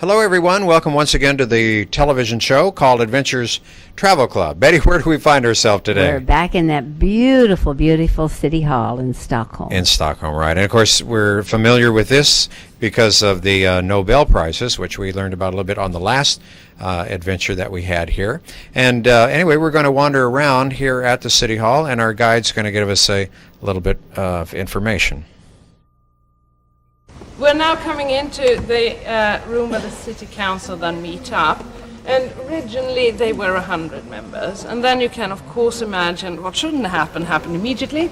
Hello, everyone. Welcome once again to the television show called Adventures Travel Club. Betty, where do we find ourselves today? We're back in that beautiful, beautiful city hall in Stockholm. In Stockholm, right. And, of course, we're familiar with this because of the Nobel Prizes, which we learned about a little bit on the last adventure that we had here. And anyway, we're going to wander around here at the City Hall, and our guide's going to give us a little bit of information. We're now coming into the room where the City Council then meet up. And originally they were 100 members. And then you can, of course, imagine what shouldn't happen happened immediately.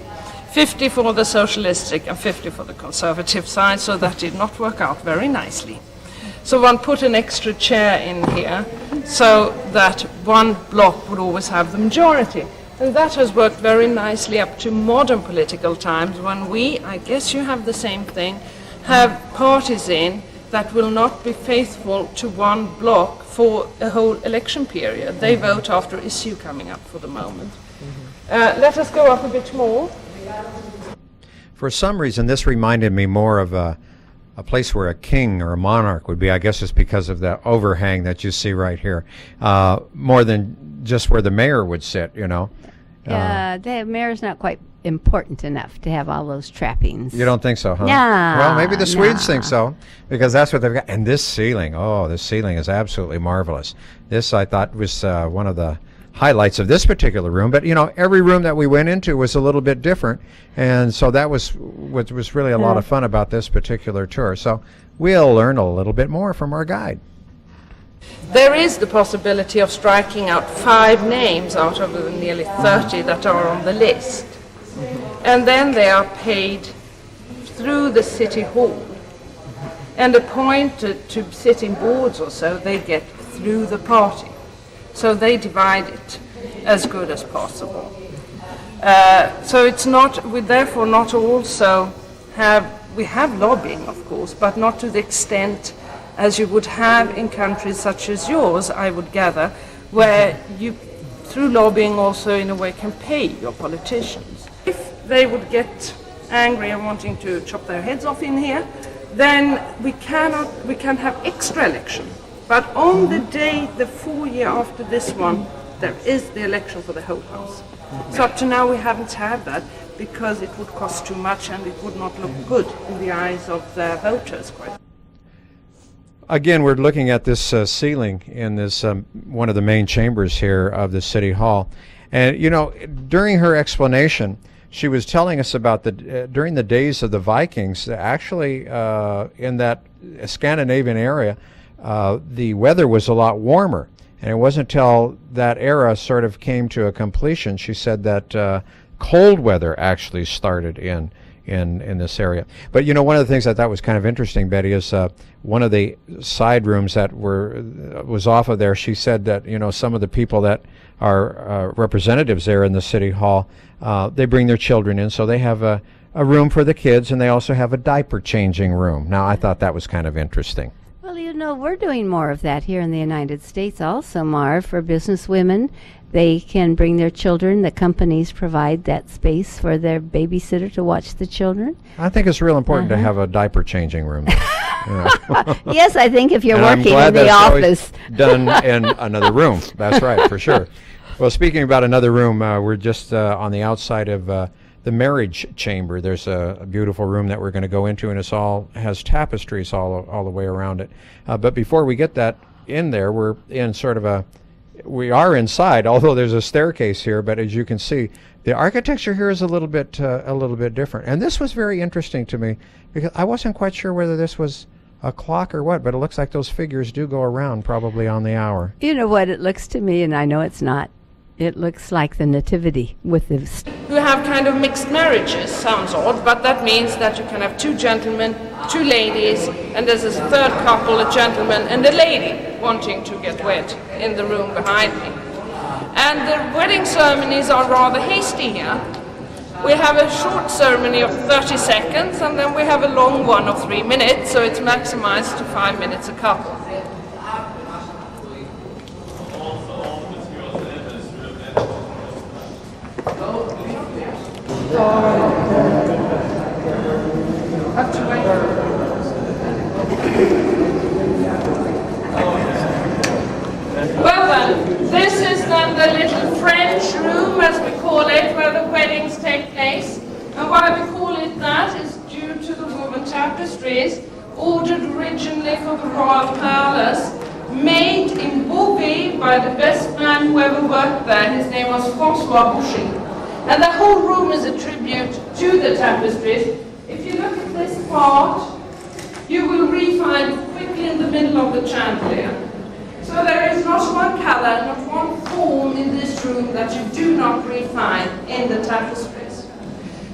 50 for the socialistic and 50 for the conservative side, so that did not work out very nicely. So one put an extra chair in here so that one bloc would always have the majority. And that has worked very nicely up to modern political times when we, I guess you have the same thing, have parties in that will not be faithful to one bloc for a whole election period. They vote after issue coming up for the moment. Let us go up a bit more. For some reason, this reminded me more of a place where a king or a monarch would be. I guess it's because of the overhang that you see right here, more than just where the mayor would sit, you know. The mayor's not quite important enough to have all those trappings. You don't think so, huh? No. Well, maybe the Swedes think so, because that's what they've got. And this ceiling, this ceiling is absolutely marvelous. This, I thought, was one of the highlights of this particular room. But, you know, every room that we went into was a little bit different. And so that was really a lot of fun about this particular tour. So we'll learn a little bit more from our guide. There is the possibility of striking out 5 names out of the nearly 30 that are on the list. And then they are paid through the city hall and appointed to sit in boards or so they get through the party. So they divide it as good as possible. So it's not, we therefore not also we have lobbying, of course, but not to the extent as you would have in countries such as yours, I would gather, where you, through lobbying, also in a way can pay your politicians. If they would get angry and wanting to chop their heads off in here, then we can have extra election. But on the day, the full year after this one, there is the election for the whole house. So up to now we haven't had that because it would cost too much and it would not look good in the eyes of the voters. Again, we're looking at this ceiling in this one of the main chambers here of the City Hall. And, you know, during her explanation, she was telling us about during the days of the Vikings, actually in that Scandinavian area, the weather was a lot warmer. And it wasn't until that era sort of came to a completion, she said, that cold weather actually started in this area. But, you know, one of the things I thought was kind of interesting, Betty, is one of the side rooms that was off of there, she said that, you know, some of the people that are representatives there in the City Hall, they bring their children in, so they have a room for the kids, and they also have a diaper changing room. Now, I thought that was kind of interesting. Well, you know, we're doing more of that here in the United States also, Marv, for business women. They can bring their children. The companies provide that space for their babysitter to watch the children. I think it's real important to have a diaper changing room. Yes, I think if you're and working in the office. Done in another room. That's right, for sure. Well, speaking about another room, we're just on the outside of the marriage chamber. There's a beautiful room that we're going to go into, and has tapestries all the way around it. But before we get that in there, we're in sort of we are inside, although there's a staircase here. But as you can see, the architecture here is a little bit different. And this was very interesting to me because I wasn't quite sure whether this was a clock or what, but it looks like those figures do go around probably on the hour. You know what it looks to me, and I know it's not. It looks like the Nativity with the... Who have kind of mixed marriages, sounds odd, but that means that you can have 2 gentlemen, 2 ladies, and there's a third couple, a gentleman and a lady, wanting to get wed in the room behind me. And the wedding ceremonies are rather hasty here. We have a short ceremony of 30 seconds, and then we have a long one of 3 minutes, so it's maximized to 5 minutes a couple. This is then the little French room, as we call it, where the weddings take place. And why we call it that is due to the woven tapestries ordered originally for the royal palace, made in Beauvais by the best man who ever worked there. His name was François Boucher. And the whole room is a tribute to the tapestries. If you look at this part, you will re-find it quickly in the middle of the chandelier. So there is not one color, not one form in this room that you do not re-find in the tapestries.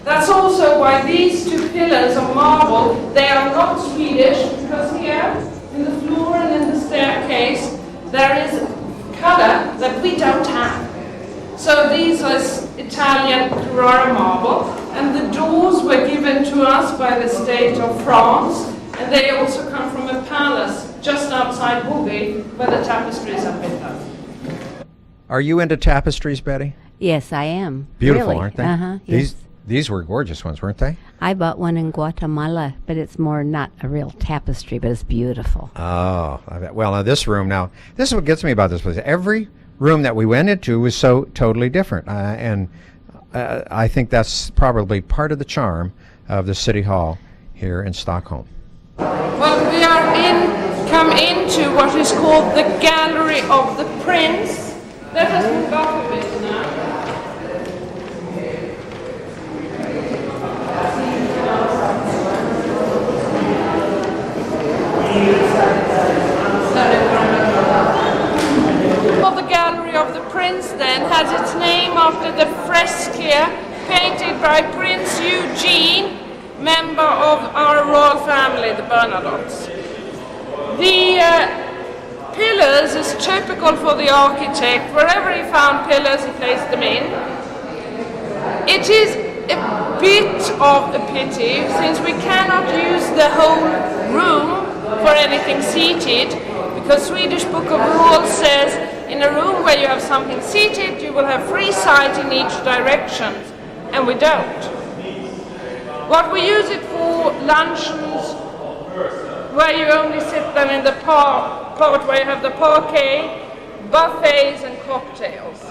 That's also why these two pillars of marble, they are not Swedish, because here, in the floor and in the staircase, there is color that we don't have. So these are Italian Carrara marble, and the doors were given to us by the state of France, and they also come from a palace just outside Beauvais, where the tapestries have been done. Are you into tapestries, Betty? Yes, I am. Beautiful, really. aren't they? Uh-huh. Yes. These were gorgeous ones, weren't they? I bought one in Guatemala, but it's more not a real tapestry, but it's beautiful. Oh, I bet. Well, now this room, this is what gets me about this place. Every room that we went into was so totally different, and I think that's probably part of the charm of the City Hall here in Stockholm. Well, we are come into what is called the Gallery of the Prince. Let us move up a bit now. Well, the Gallery of the Prince then has its name after the frescoes painted by Prince Eugene, member of our royal family, the Bernadottes. The pillars is typical for the architect. Wherever he found pillars, he placed them in. It is a bit of a pity, since we cannot use the whole room for anything seated, because Swedish Book of Rules says in a room where you have something seated, you will have free sight in each direction, and we don't. What we use it for, luncheons, where you only sit then in the part where you have the parquet, buffets and cocktails.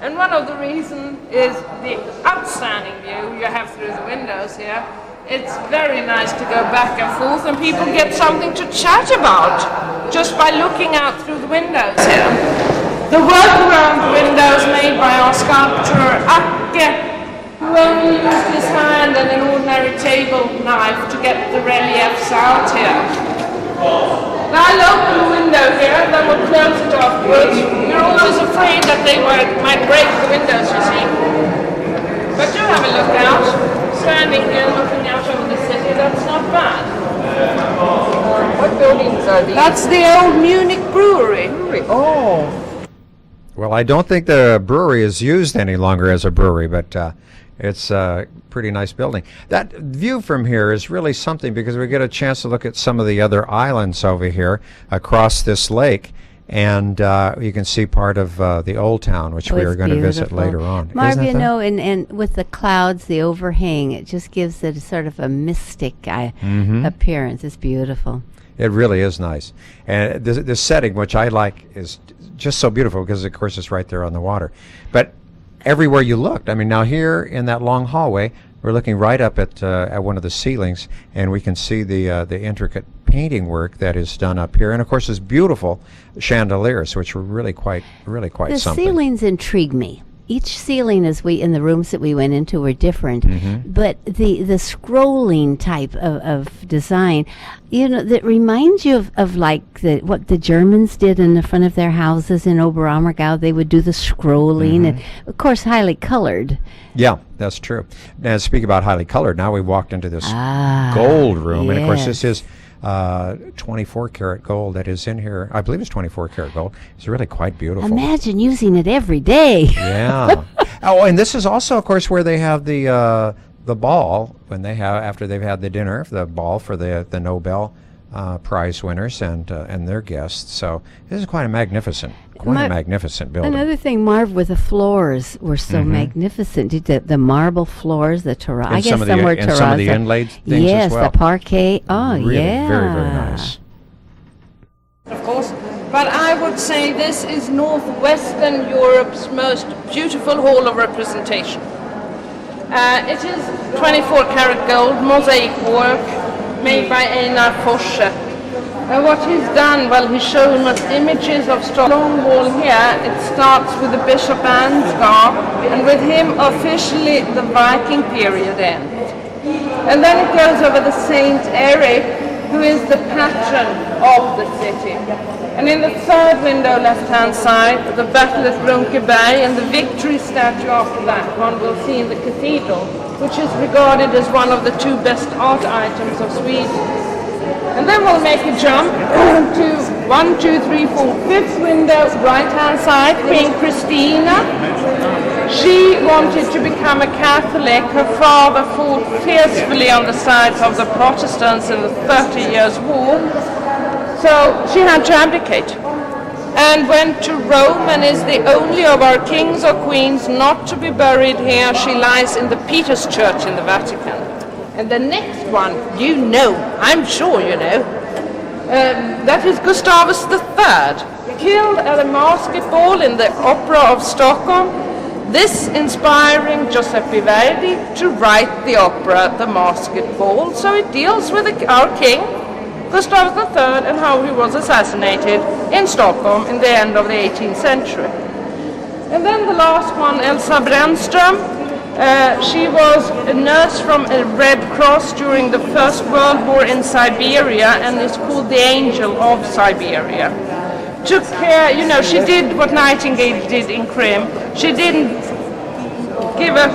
And one of the reasons is the outstanding view you have through the windows here. It's very nice to go back and forth, and people get something to chat about just by looking out through the windows here. The workaround windows made by our sculptor Acke, who only used his hand and an ordinary table knife to get the reliefs out here. Now I'll open the window here, then we'll close it afterwards. You're always afraid that they might break the windows, you see. But do have a look out. Standing here looking out over the city, that's not bad. What buildings are these? That's the old Munich brewery. Oh. Well, I don't think the brewery is used any longer as a brewery, but it's a pretty nice building. That view from here is really something, because we get a chance to look at some of the other islands over here across this lake. And you can see part of the old town, which we are going to visit later on. Marv, you know, and with the clouds, the overhang, it just gives it sort of a mystic appearance. It's beautiful. It really is nice. And the setting, which I like, is just so beautiful because, of course, it's right there on the water. But everywhere you looked, I mean, now here in that long hallway, we're looking right up at one of the ceilings, and we can see the intricate painting work that is done up here, and of course, this beautiful chandeliers, which were really quite something. The ceilings intrigue me. Each ceiling, in the rooms that we went into, were different, but the scrolling type of design, you know, that reminds you of like what the Germans did in the front of their houses in Oberammergau. They would do the scrolling, and of course, highly colored. Yeah, that's true. Now, speaking about highly colored, now we walked into this gold room, and of course, this is 24 karat gold that is in here. I believe it's 24 karat gold. It's really quite beautiful. Imagine using it every day. Yeah. Oh, and this is also, of course, where they have the ball after they've had the dinner, the ball for the Nobel Prize winners and their guests. So this is quite a magnificent building. Another thing, Marv, with the floors were so magnificent. The marble floors, the terrazzo. I guess some were terrazzo. And some of the inlaid things yes, as well. the parquet. Oh, really, yeah. very, very nice. Of course, but I would say this is northwestern Europe's most beautiful hall of representation. It is 24 karat gold mosaic work made by Einar Forsse. What he's done, well, he's shown us images of long wall here. It starts with the Bishop Ansgar, and with him officially the Viking period ends. And then it goes over the Saint Eric, who is the patron of the city. And in the third window, left-hand side, the battle at Brunkeberg, and the victory statue after that one we'll see in the cathedral, which is regarded as one of the two best art items of Sweden. And then we'll make a jump to 1, 2, 3, 4, fifth window, right-hand side, Queen Christina. She wanted to become a Catholic. Her father fought fiercely on the sides of the Protestants in the 30 Years' War. So she had to abdicate and went to Rome, and is the only of our kings or queens not to be buried here. She lies in the Peter's Church in the Vatican. And the next one, you know, I'm sure you know, that is Gustavus III, killed at a masked ball in the Opera of Stockholm, this inspiring Giuseppe Verdi to write the opera The Masked Ball. So it deals with our king, Gustavus III, and how he was assassinated in Stockholm in the end of the 18th century. And then the last one, Elsa Brännström. She was a nurse from a Red Cross during the First World War in Siberia, and is called the Angel of Siberia. Took care, you know, she did what Nightingale did in Crimea. She didn't give a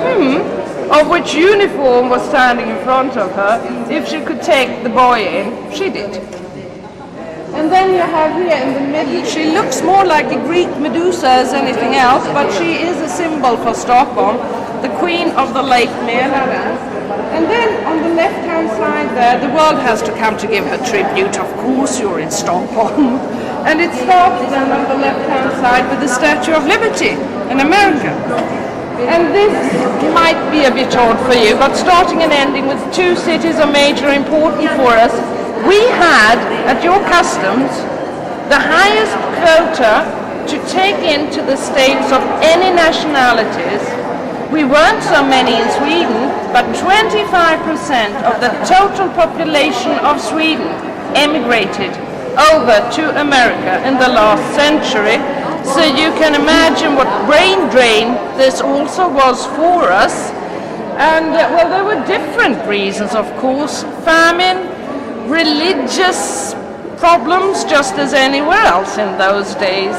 of which uniform was standing in front of her. If she could take the boy in, she did. And then you have here in the middle, she looks more like a Greek Medusa as anything else, but she is a symbol for Stockholm, the queen of the Lake Mälaren. And then on the left-hand side there, the world has to come to give her tribute. Of course, you're in Stockholm. And it starts then on the left-hand side with the Statue of Liberty in America. And this might be a bit odd for you, but starting and ending with two cities of major importance for us, we had, at your customs, the highest quota to take into the states of any nationalities. We weren't so many in Sweden, but 25% of the total population of Sweden emigrated over to America in the last century. So you can imagine what brain drain this also was for us. And well, there were different reasons, of course. Famine, religious problems, just as anywhere else in those days.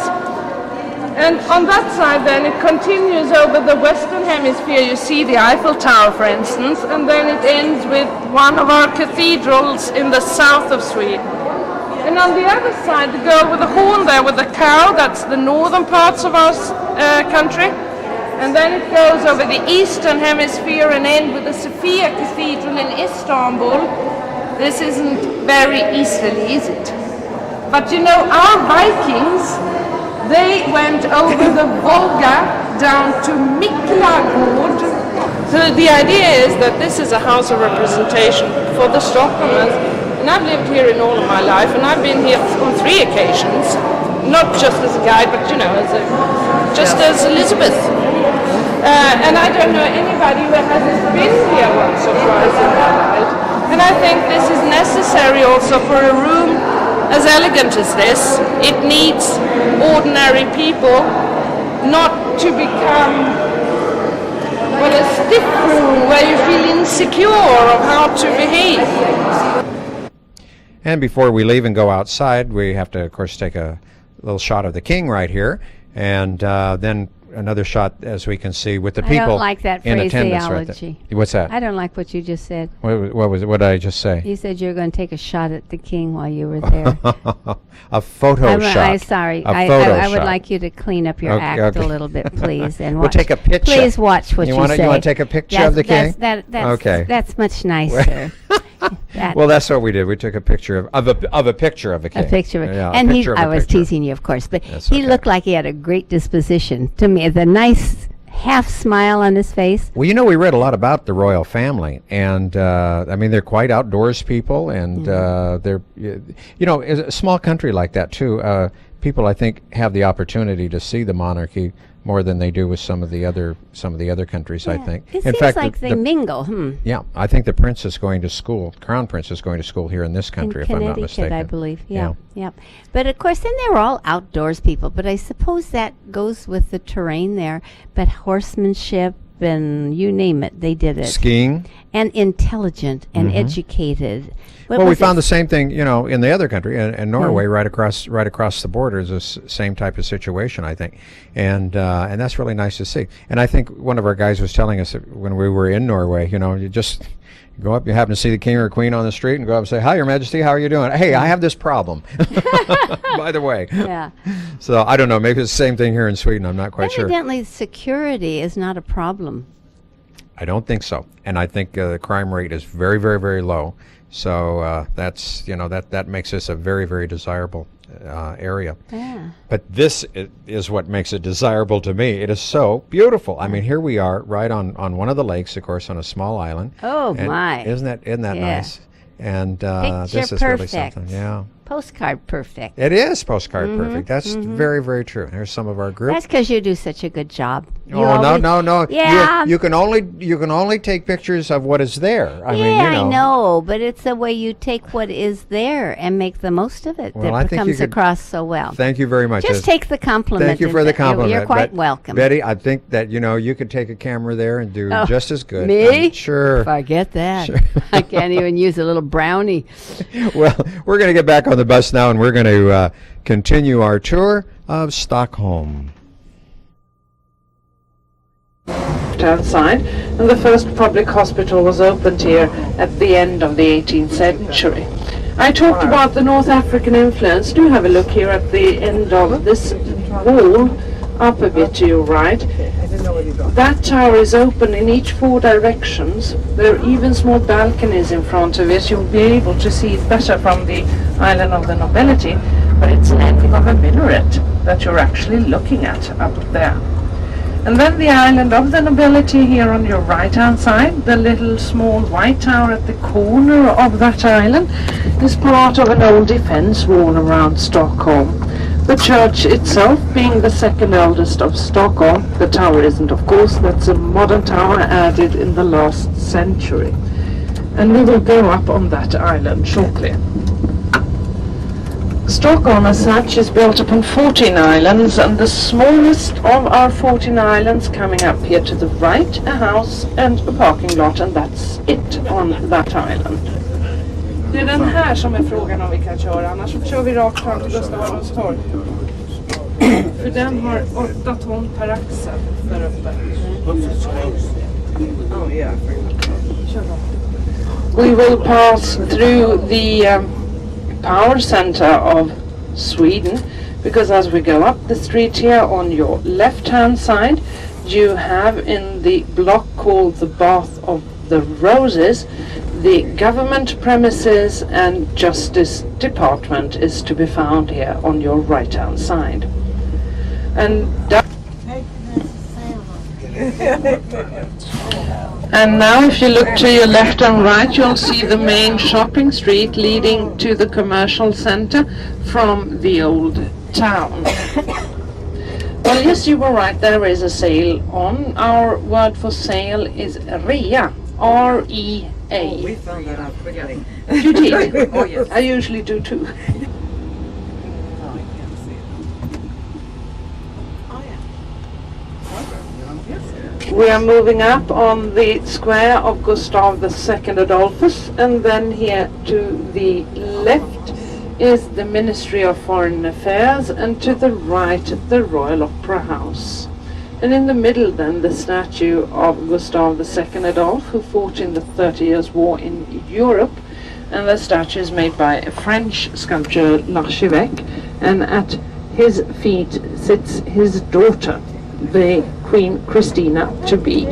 And on that side then it continues over the Western Hemisphere. You see the Eiffel Tower, for instance, and then it ends with one of our cathedrals in the south of Sweden. And on the other side, the girl with the horn there with the cow, that's the northern parts of our country. And then it goes over the Eastern Hemisphere and end with the Sophia Cathedral in Istanbul. This isn't very easterly, is it? But you know, our Vikings, they went over the Volga down to Miklagård. So the idea is that this is a house of representation for the Stockholmers. And I've lived here in all of my life, and I've been here on 3 occasions, not just as a guide, but you know, as Elizabeth. And I don't know anybody who hasn't been here once or twice in their life. And I think this is necessary also for a room as elegant as this. It needs ordinary people not to become, well, a stiff room where you feel insecure of how to behave. And before we leave and go outside, we have to, of course, take a little shot of the king right here, and then another shot, as we can see, with the people I don't like that in attendance right phraseology. there. What's that? I don't like what you just said. What was it? What did I just say? You said you were going to take a shot at the king while you were there. A photo shot. I'm sorry. I would like you to clean up your act a little bit, please. And we'll take a picture. Please watch what you say. You want to take a picture of the king? Okay. That's much nicer. Well, that's what we did. We took a picture of a picture of a king. A picture of yeah, and I was teasing you, of course, but he looked like he had a great disposition to me. The nice half smile on his face. Well, you know, we read a lot about the royal family, and I mean, they're quite outdoors people, and they're, you know, in a small country like that too. People, I think, have the opportunity to see the monarchy more than they do with some of the other countries. I think. It In seems fact, like they mingle. Yeah, I think the prince is going to school. Crown Prince is going to school here in this country, if I'm not mistaken. I believe. Yeah. But of course, then they were all outdoors people. But I suppose that goes with the terrain there. But horsemanship and you name it, they did it. Skiing. And intelligent and educated. Well, we found the same thing, you know, in the other country, in Norway, right across the border, is this same type of situation, I think, and that's really nice to see. And I think one of our guys was telling us that when we were in Norway, you know, you just go up, you happen to see the king or queen on the street, and go up and say, "Hi, Your Majesty, how are you doing? Hey, I have this problem, by the way." Yeah. So I don't know, maybe it's the same thing here in Sweden. I'm not quite sure. Evidently, security is not a problem. I don't think so, and I think the crime rate is very, very, very low. So that's, you know, that makes this a very, very desirable area. Yeah. But this is what makes it desirable to me. It is so beautiful. I mean, here we are right on one of the lakes, of course, on a small island. Oh, and my. Isn't that nice? And Picture this is perfect. really something. Yeah. Postcard perfect. It is postcard perfect. That's very, very true. Here's some of our group. That's because you do such a good job. No. Yeah. You can only take pictures of what is there. I mean, you know. I know, but it's the way you take what is there and make the most of it Well, I that think you comes could- across so well. Thank you very much. Just take the compliment. Thank you for the compliment. You're quite welcome. Betty, I think that, you know, you could take a camera there and do just as good. Me? Sure. Forget that. Sure. I can't even use a little brownie. Well, we're going to get back on the bus now, and we're going to continue our tour of Stockholm. Outside, and the first public hospital was opened here at the end of the 18th century. I talked about the North African influence. Do have a look here at the end of this wall, up a bit to your right. That tower is open in each 4 directions. There are even small balconies in front of it. You'll be able to see it better from the island of the nobility, but it's an ending of a minaret that you're actually looking at up there. And then the island of the nobility here on your right hand side, the little small white tower at the corner of that island, is part of an old defence wall around Stockholm. The church itself being the second eldest of Stockholm. The tower isn't, of course. That's a modern tower added in the last century. And we will go up on that island shortly. Stockholm as such is built upon 14 islands, and the smallest of our 14 islands coming up here to the right, a house and a parking lot, and that's it on that island. Det är den här som är frågan om vi kan köra, annars så kör vi rakt fram till Gustav Adolfs torg. För den har 8 ton per axel där uppe. We will pass through the power center of Sweden, because as we go up the street here on your left hand side, you have in the block called the Bath of the Roses, the government premises and justice department is to be found here on your right hand side. And now if you look to your left and right, you'll see the main shopping street leading to the commercial center from the old town. Well, yes, you were right, there is a sale on. Our word for sale is REA, R-E-A. We found that out quickly. You did? Oh, yes. I usually do too. We are moving up on the square of Gustav II Adolphus, and then here to the left is the Ministry of Foreign Affairs, and to the right the Royal Opera House. And in the middle then the statue of Gustav II Adolphe, who fought in the 30 Years' War in Europe, and the statue is made by a French sculptor, L'Archevêque, and at his feet sits his daughter, the Queen Christina to be.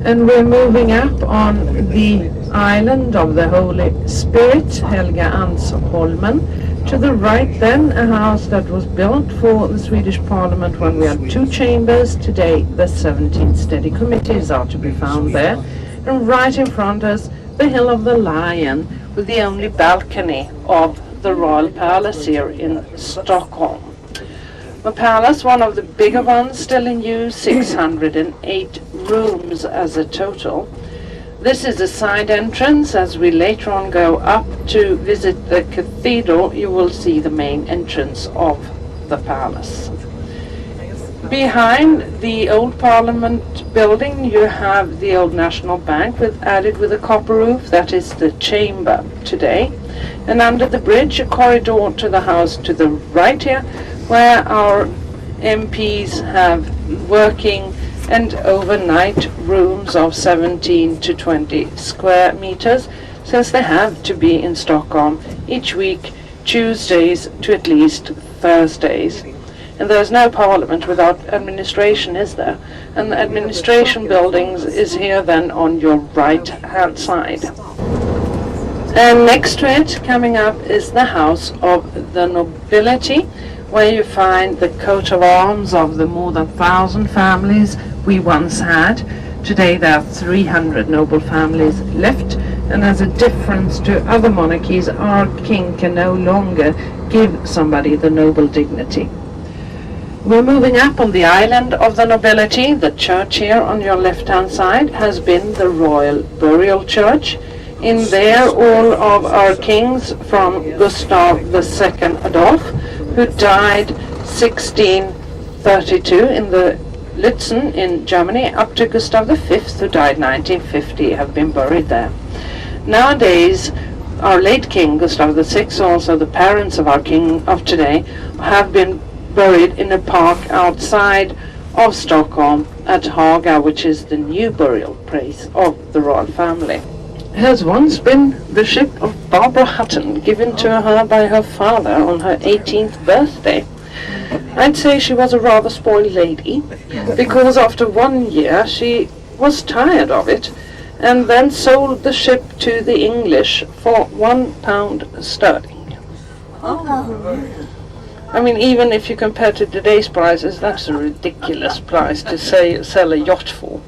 And we're moving up on the island of the Holy Spirit, Helgeandsholmen. To the right then, a house that was built for the Swedish Parliament when we had 2 chambers. Today the 17 steady committees are to be found there. And right in front of us, the Hill of the Lion, with the only balcony of the Royal Palace here in Stockholm. The palace, one of the bigger ones still in use, 608 rooms as a total. This is a side entrance. As we later on go up to visit the cathedral, you will see the main entrance of the palace. Behind the old Parliament building, you have the old National Bank added with a copper roof. That is the chamber today. And under the bridge, a corridor to the house to the right here, where our MPs have working and overnight rooms of 17 to 20 square meters, since they have to be in Stockholm each week, Tuesdays to at least Thursdays. And there's no parliament without administration, is there? And the administration buildings is here then on your right hand side. And next to it, coming up, is the House of the Nobility, where you find the coat of arms of the more than 1,000 families we once had. Today there are 300 noble families left, and as a difference to other monarchies, our king can no longer give somebody the noble dignity. We're moving up on the island of the nobility. The church here on your left-hand side has been the Royal Burial Church. In there, all of our kings from Gustav II Adolf, who died 1632 in the Lützen in Germany, up to Gustav V, who died 1950, have been buried there. Nowadays, our late king, Gustav VI, also the parents of our king of today, have been buried in a park outside of Stockholm at Haga, which is the new burial place of the royal family. Has once been the ship of Barbara Hutton, given to her by her father on her 18th birthday. I'd say she was a rather spoiled lady, because after 1 year she was tired of it, and then sold the ship to the English for £1 sterling. I mean, even if you compare to today's prices, that's a ridiculous price to sell a yacht for.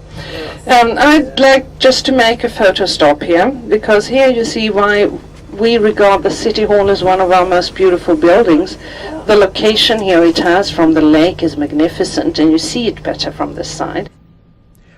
I'd like just to make a photo stop here, because here you see why we regard the City Hall as one of our most beautiful buildings. The location here it has from the lake is magnificent, and you see it better from this side.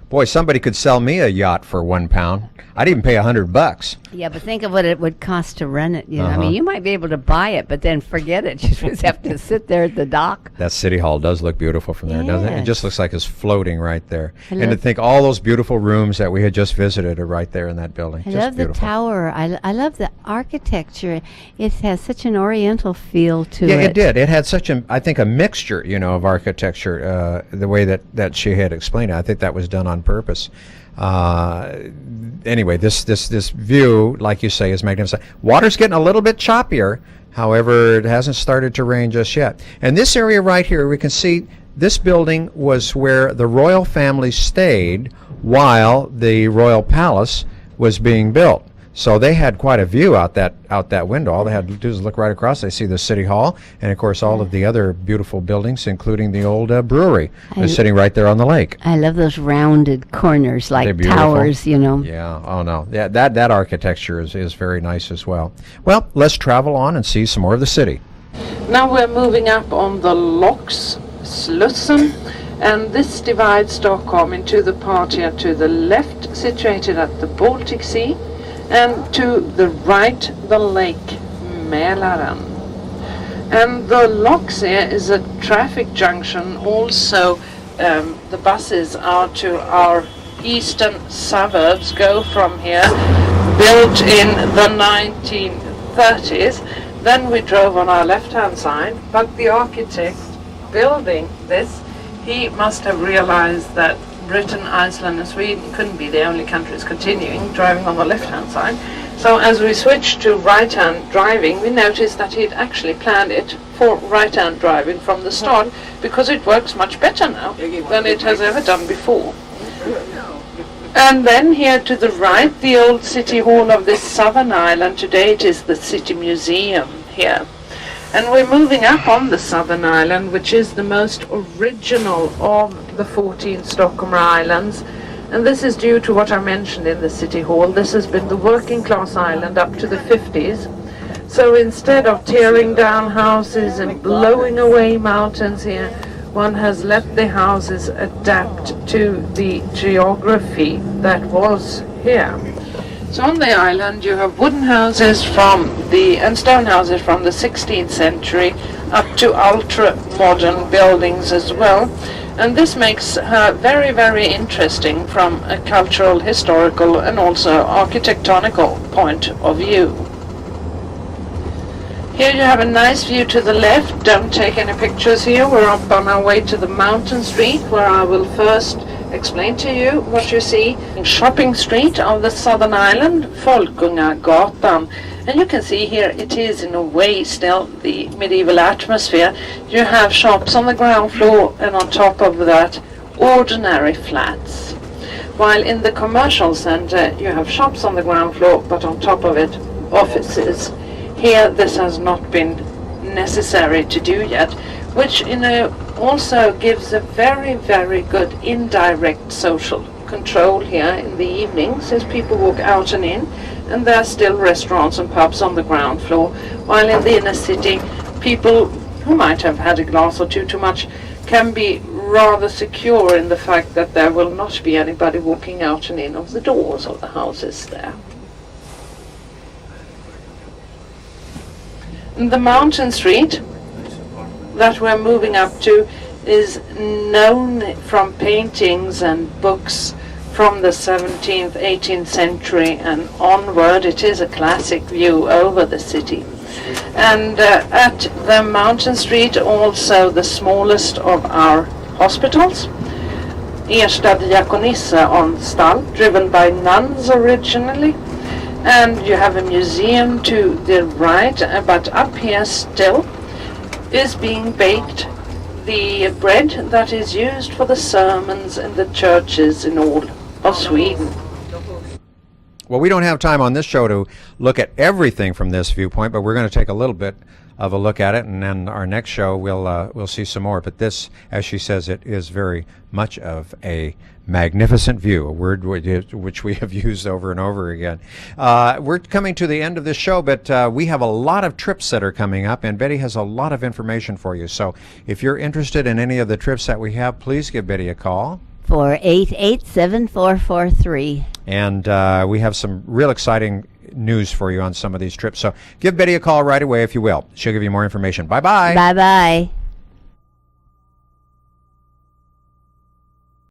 Boy, somebody could sell me a yacht for £1. I'd even pay $100. Yeah, but think of what it would cost to run it. You know, I mean, you might be able to buy it, but then forget it. You just have to sit there at the dock. That City Hall does look beautiful from there, doesn't it? It Yes. just looks like it's floating right there. I And to love- think all those beautiful rooms that we had just visited are right there in that building. I Just love the beautiful. tower. I love the architecture. It has such an oriental feel to Yeah, it. it did. It had such a, I think, a mixture, of architecture, the way that she had explained it. I think that was done on purpose. Anyway, this view, like you say, is magnificent. Water's getting a little bit choppier. However, it hasn't started to rain just yet. And this area right here, we can see this building was where the royal family stayed while the royal palace was being built. So they had quite a view out that window. All they had to do is look right across. They see the City Hall, and of course all of the other beautiful buildings, including the old brewery, was sitting right there on the lake. I love those rounded corners They're like beautiful. towers, Yeah. Oh no. Yeah. That architecture is very nice as well. Well, let's travel on and see some more of the city. Now we're moving up on the Slussen, and this divides Stockholm into the part here to the left, situated at the Baltic Sea, and to the right, the Lake Mälaren. And the locks here is a traffic junction. Also, the buses are to our eastern suburbs, go from here, built in the 1930s. Then we drove on our left-hand side, but the architect building this, he must have realized that Britain, Iceland and Sweden couldn't be the only countries continuing driving on the left-hand side. So as we switched to right-hand driving, we noticed that he'd actually planned it for right-hand driving from the start, because it works much better now than it has ever done before. And then here to the right, the old city hall of this southern island. Today it is the City Museum here. And we're moving up on the southern island, which is the most original of the 14 Stockholm Islands. And this is due to what I mentioned in the City Hall. This has been the working class island up to the 50s. So instead of tearing down houses and blowing away mountains here, one has let the houses adapt to the geography that was here. So on the island you have wooden houses and stone houses from the 16th century up to ultra-modern buildings as well. And this makes her very, very interesting from a cultural, historical and also architectonical point of view. Here you have a nice view to the left. Don't take any pictures here. We're up on our way to the mountain street, where I will first explain to you what you see. Shopping street of the southern island, Folkungagatan. And you can see here it is in a way still the medieval atmosphere. You have shops on the ground floor and on top of that ordinary flats. While in the commercial center you have shops on the ground floor, but on top of it offices. Here this has not been necessary to do yet, which also gives a very, very good indirect social control here in the evenings as people walk out and in, and there are still restaurants and pubs on the ground floor, while in the inner city people who might have had a glass or two too much can be rather secure in the fact that there will not be anybody walking out and in of the doors of the houses there. The mountain street that we're moving up to is known from paintings and books from the 17th, 18th century and onward. It is a classic view over the city. And at the mountain street also the smallest of our hospitals, Ersta Diakonisseanstalt, driven by nuns originally. And you have a museum to the right, but up here still is being baked the bread that is used for the sermons in the churches in all of Sweden. Well, we don't have time on this show to look at everything from this viewpoint, but we're going to take a little bit of a look at it, and then our next show we'll see some more. But this, as she says, it is very much of a magnificent view, a word which we have used over and over again. We're coming to the end of this show, but we have a lot of trips that are coming up, and Betty has a lot of information for you. So if you're interested in any of the trips that we have, please give Betty a call. 488-7443. And we have some real exciting news for you on some of these trips. So give Betty a call right away if you will. She'll give you more information. Bye-bye. Bye-bye.